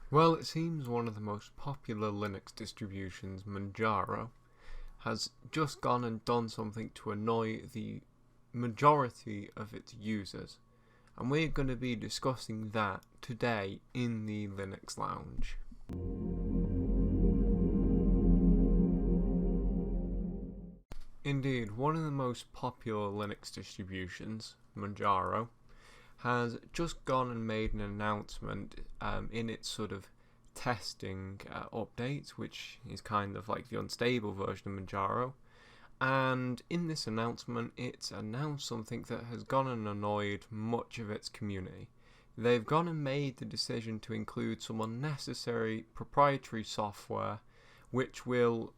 Well, it seems one of the most popular Linux distributions, Manjaro, has just gone and done something to annoy the majority of its users, and we're going to be discussing that today in the Linux Lounge. Indeed, one of the most popular Linux distributions, Manjaro, has just gone and made an announcement in its sort of testing update, which is kind of like the unstable version of Manjaro. And in this announcement, it's announced something that has gone and annoyed much of its community. They've gone and made the decision to include some unnecessary proprietary software which will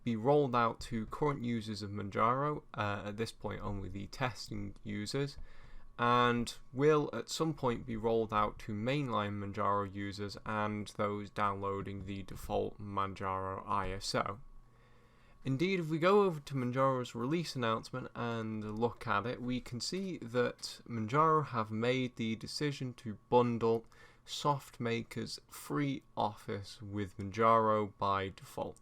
be rolled out to current users of Manjaro, at this point only the testing users, and will at some point be rolled out to mainline Manjaro users and those downloading the default Manjaro ISO. Indeed, if we go over to Manjaro's release announcement and look at it, we can see that Manjaro have made the decision to bundle SoftMaker's FreeOffice with Manjaro by default,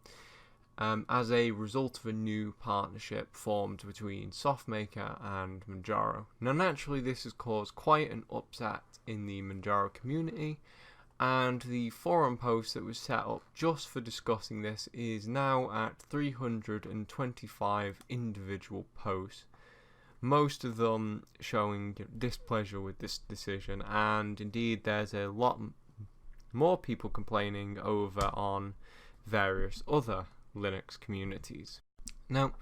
as a result of a new partnership formed between SoftMaker and Manjaro. Now, naturally, this has caused quite an upset in the Manjaro community, and the forum post that was set up just for discussing this is now at 325 individual posts, most of them showing displeasure with this decision, and indeed there's a lot more people complaining over on various other Linux communities. Now,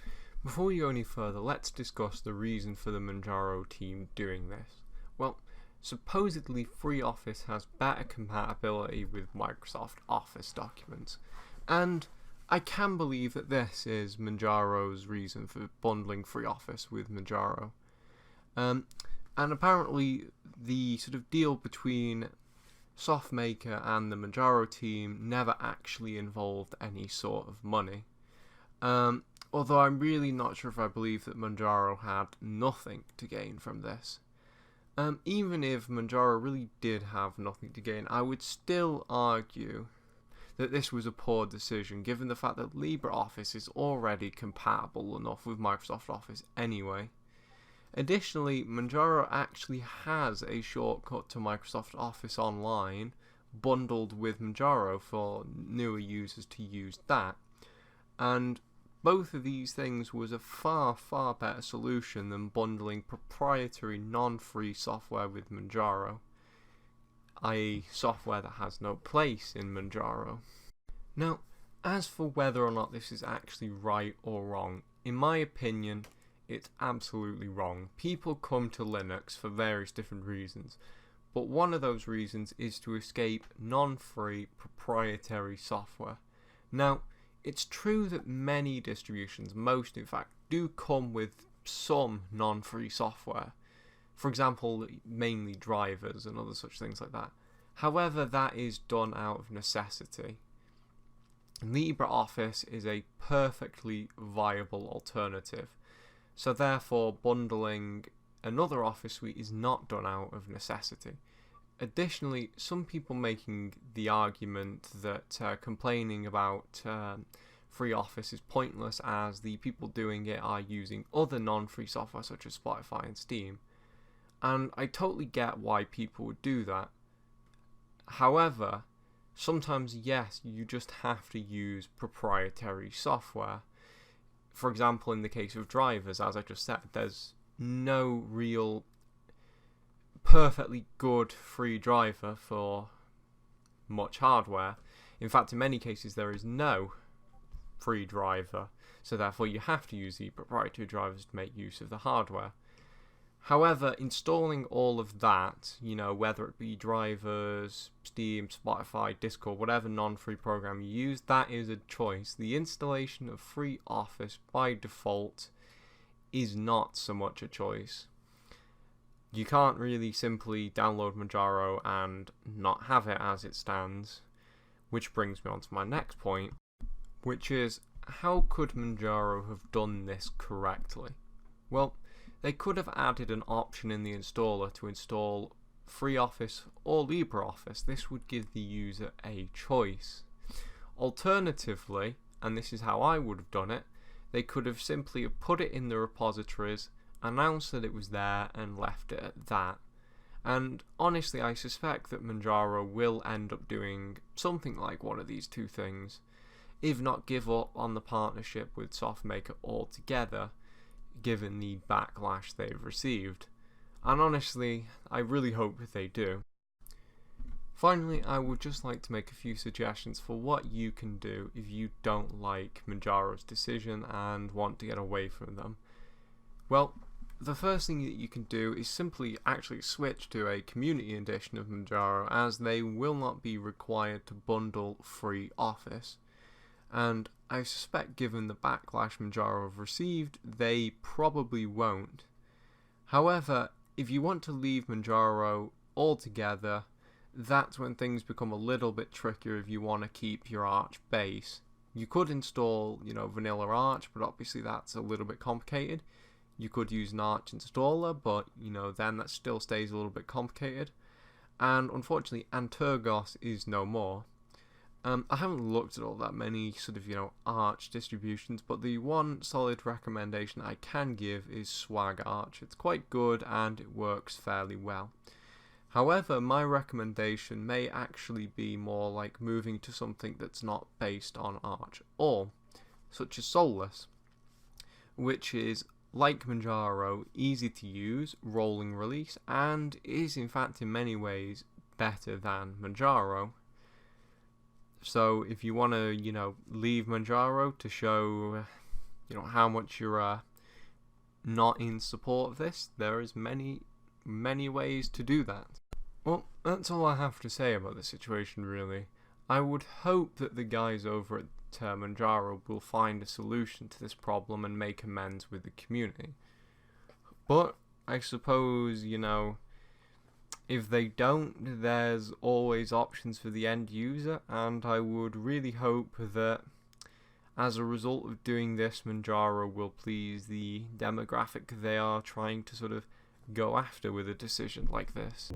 before we go any further, let's discuss the reason for the Manjaro team doing this. Well, supposedly FreeOffice has better compatibility with Microsoft Office documents, and I can believe that this is Manjaro's reason for bundling FreeOffice with Manjaro. And apparently the sort of deal between SoftMaker and the Manjaro team never actually involved any sort of money. Although I'm really not sure if I believe that Manjaro had nothing to gain from this. Even if Manjaro really did have nothing to gain, I would still argue that this was a poor decision, given the fact that LibreOffice is already compatible enough with Microsoft Office anyway. Additionally, Manjaro actually has a shortcut to Microsoft Office Online bundled with Manjaro for newer users to use that. And both of these things was a far better solution than bundling proprietary non-free software with Manjaro, i.e. software that has no place in Manjaro. Now, as for whether or not this is actually right or wrong, in my opinion, it's absolutely wrong. People come to Linux for various different reasons, but one of those reasons is to escape non-free proprietary software. Now, it's true that many distributions, most in fact, do come with some non-free software. For example, mainly drivers and other such things like that. However, that is done out of necessity. LibreOffice is a perfectly viable alternative. So therefore, bundling another Office suite is not done out of necessity. Additionally, some people making the argument that complaining about FreeOffice is pointless, as the people doing it are using other non-free software such as Spotify and Steam. And I totally get why people would do that. However, sometimes, yes, you just have to use proprietary software. For example, in the case of drivers, as I just said, there's no real perfectly good free driver for much hardware. In fact, in many cases there is no free driver, so therefore you have to use the proprietary drivers to make use of the hardware. However, installing all of that, whether it be drivers, Steam, Spotify, Discord, whatever non-free program you use, that is a choice. The installation of FreeOffice by default is not so much a choice. You can't really simply download Manjaro and not have it as it stands, which brings me on to my next point, which is, how could Manjaro have done this correctly? Well, they could have added an option in the installer to install FreeOffice or LibreOffice. This would give the user a choice. Alternatively, and this is how I would have done it, they could have simply put it in the repositories, announced that it was there, and left it at that. And honestly, I suspect that Manjaro will end up doing something like one of these two things, if not give up on the partnership with SoftMaker altogether, given the backlash they've received. And honestly, I really hope they do. Finally, I would just like to make a few suggestions for what you can do if you don't like Manjaro's decision and want to get away from them. Well, the first thing that you can do is simply actually switch to a community edition of Manjaro, as they will not be required to bundle FreeOffice. And I suspect, given the backlash Manjaro have received, they probably won't. However, if you want to leave Manjaro altogether, that's when things become a little bit trickier if you want to keep your Arch base. You could install, vanilla Arch, but obviously that's a little bit complicated. You could use an Arch installer, but then that still stays a little bit complicated. And unfortunately, Antergos is no more. I haven't looked at all that many Arch distributions, but the one solid recommendation I can give is Swag Arch. It's quite good and it works fairly well. However, my recommendation may actually be more like moving to something that's not based on Arch, or such as Soulless, which is, like Manjaro, easy to use, rolling release, and is in fact in many ways better than Manjaro. So if you want to, leave Manjaro to show, how much you're not in support of this, there is many ways to do that. Well, that's all I have to say about the situation, really. I would hope that the guys over at Manjaro will find a solution to this problem and make amends with the community. But I suppose, if they don't, there's always options for the end user, and I would really hope that as a result of doing this, Manjaro will please the demographic they are trying to go after with a decision like this.